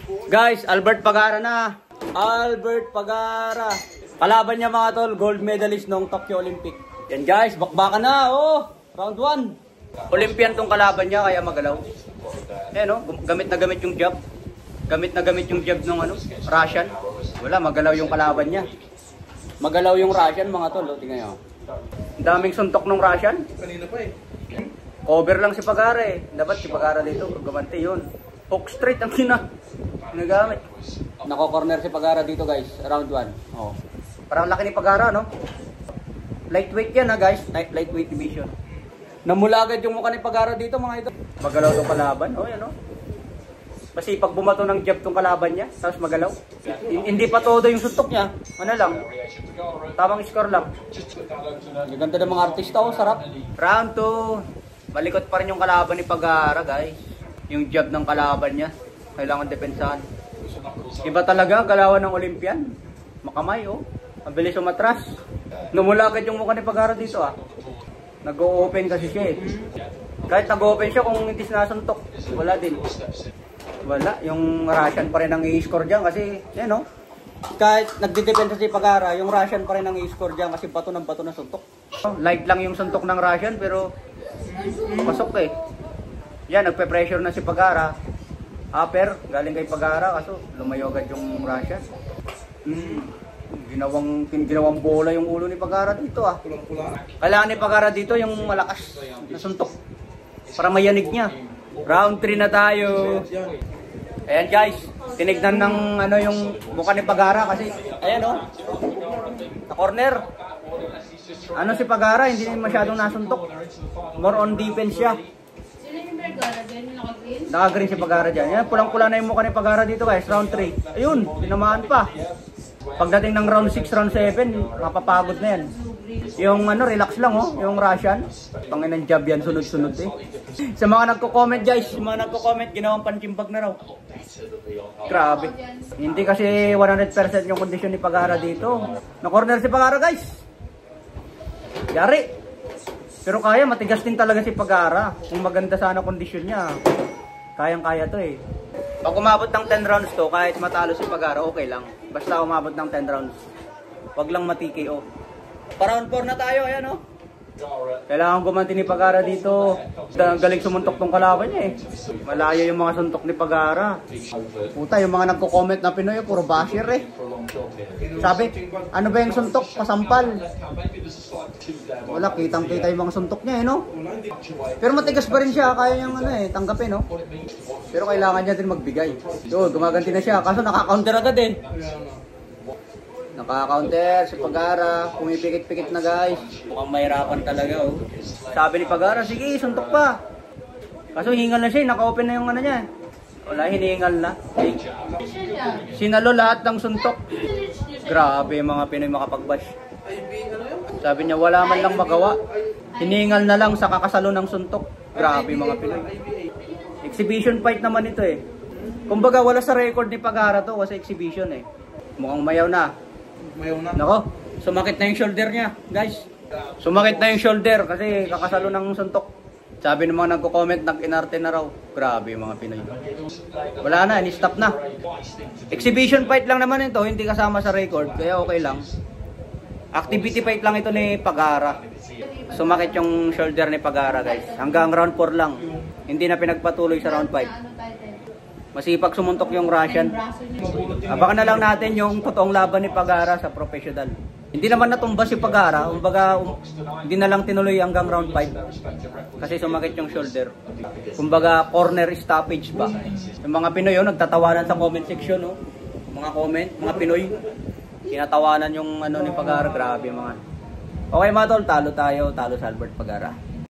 Guys, Albert Pagara na. Albert Pagara. Kalaban niya mga tol, gold medalist noong Tokyo Olympic. Yan guys, bakbakan na. Oh, round 1. Olympian tong kalaban niya kaya magalaw. Ayan oh, gamit na gamit yung jab. Gamit na gamit yung jab ng Russian. Wala, magalaw yung kalaban niya. Magalaw yung Russian mga tol. Oh, tingnan niyo. Ang daming suntok ng Russian. Kanina pa eh. Cover lang si Pagara eh. Dapat si Pagara dito, gumanti yun. Hook straight ang ginagamit. Nako-corner si Pagara dito guys, round 1. Oh. Parang laki ni Pagara, no? Lightweight yan ha guys, lightweight division. Namula agad yung mukha ni Pagara dito mga ito. Magalaw itong kalaban, oh yan oh. Kasi pag bumato ng jab tong kalaban niya, tapos magalaw. Hindi pa todo yung suntok niya, ano lang. Tamang score lang. Ang ganda ng mga artista oh, sarap. Round 2. Malikot pa rin yung kalaban ni Pagara guys. Yung jab ng kalaban niya, kailangan depensahan. Iba talaga galawan ng Olympian. Makamay oh. Mabilis umatras. Numula agad yung mukha ni Pagara dito ah. Nag-o-open kasi siya eh. Kahit nag-o-open siya kung hindi sinasuntok, wala din. Wala. Yung Russian pa rin ang i-score dyan kasi, yan oh. Kahit nagdidepensa si Pagara, yung Russian pa rin ang i-score dyan kasi bato ng suntok. Light lang yung suntok ng Russian pero pasok eh. Yan, nagpe-pressure na si Pagara. Upper, galing kay Pagara kaso lumayo agad yung Russian. Ginawang bola yung ulo ni Pagara dito ah. Kailangan ni Pagara dito yung malakas na suntok para mayanig niya. Round 3 na tayo. Ayan guys, tinignan ng yung mukha ni Pagara kasi ayan oh. Na corner. Ano si Pagara, hindi masyadong nasuntok. More on defense siya. Naka-green si Pagara dyan. Yan, pulang-pula na yung mukha ni Pagara dito guys, round 3. Ayun, tinamaan pa. Pagdating ng round 6, round 7, mapapagod na yan. Yung relax lang oh, yung Russian. Panginang jab yan, sunod-sunod eh. Sa mga nagko-comment guys, mga nagko-comment, ginawang panchimbag na raw. Grabe. Hindi kasi 100% yung kondisyon ni Pagara dito. Na-corner si Pagara guys. Yari. Pero kaya, matigas din talaga si Pagara. Kung maganda sana kondisyon niya, kayang-kaya to eh. Pag umabot ng 10 rounds to, kahit matalo si Pagara, okay lang. Basta umabot ng 10 rounds. Wag lang mati-KO. Pa-round 4 na tayo, ayan oh. Kailangan gumanti ni Pagara dito. Galing sumuntok tong kalaban niya eh. Malayo yung mga suntok ni Pagara. Puta, yung mga nagko-comment na Pinoy, puro basher eh. Sabi, ano ba yung suntok? Pasampal. Wala, kitang-kita yung mga suntok niya eh, no? Pero matigas pa rin siya, kaya niyang tanggapin, no? Pero kailangan niya din magbigay. So, gumaganti na siya, kaso nakaka-counter agad eh. Nakaka-counter si Pagara, pumipikit-pikit na guys. Mukhang mahirapan talaga oh. Sabi ni Pagara, sige, suntok pa. Kaso hingal na siya, naka-open na yung niya. Wala, hinihingal na. Sinalo lahat ng suntok. Grabe mga Pinoy makapag-bash. Sabi niya, wala man lang magawa. Hinihingal na lang sa kakasalo ng suntok. Grabe mga Pinoy. Exhibition fight naman ito eh. Kumbaga wala sa record ni Pagara to kasi exhibition eh. Mukhang mayaw na. Nako, sumakit na yung shoulder niya, guys. Sumakit na yung shoulder kasi kakasalo ng suntok. Sabi ng mga nagko-comment, nag-inarte na raw. Grabe yung mga Pinoy. Wala na, ni-stop na. Exhibition fight lang naman ito, hindi kasama sa record, kaya okay lang. Activity fight lang ito ni Pagara. Sumakit yung shoulder ni Pagara, guys. Hanggang round 4 lang. Hindi na pinagpatuloy sa round 5. Masipag sumuntok yung Russian. Abangan na lang natin yung totoong laban ni Pagara sa professional. Hindi naman natumba si Pagara. Kumbaga, hindi na lang tinuloy hanggang round 5. Kasi sumakit yung shoulder. Kumbaga, corner stoppage ba. Yung mga Pinoy nagtatawanan sa comment section. No? Mga comment, mga Pinoy. Tinatawanan yung ni Pagara. Grabe mga. Okay mga tol, talo tayo. Talo sa Albert Pagara.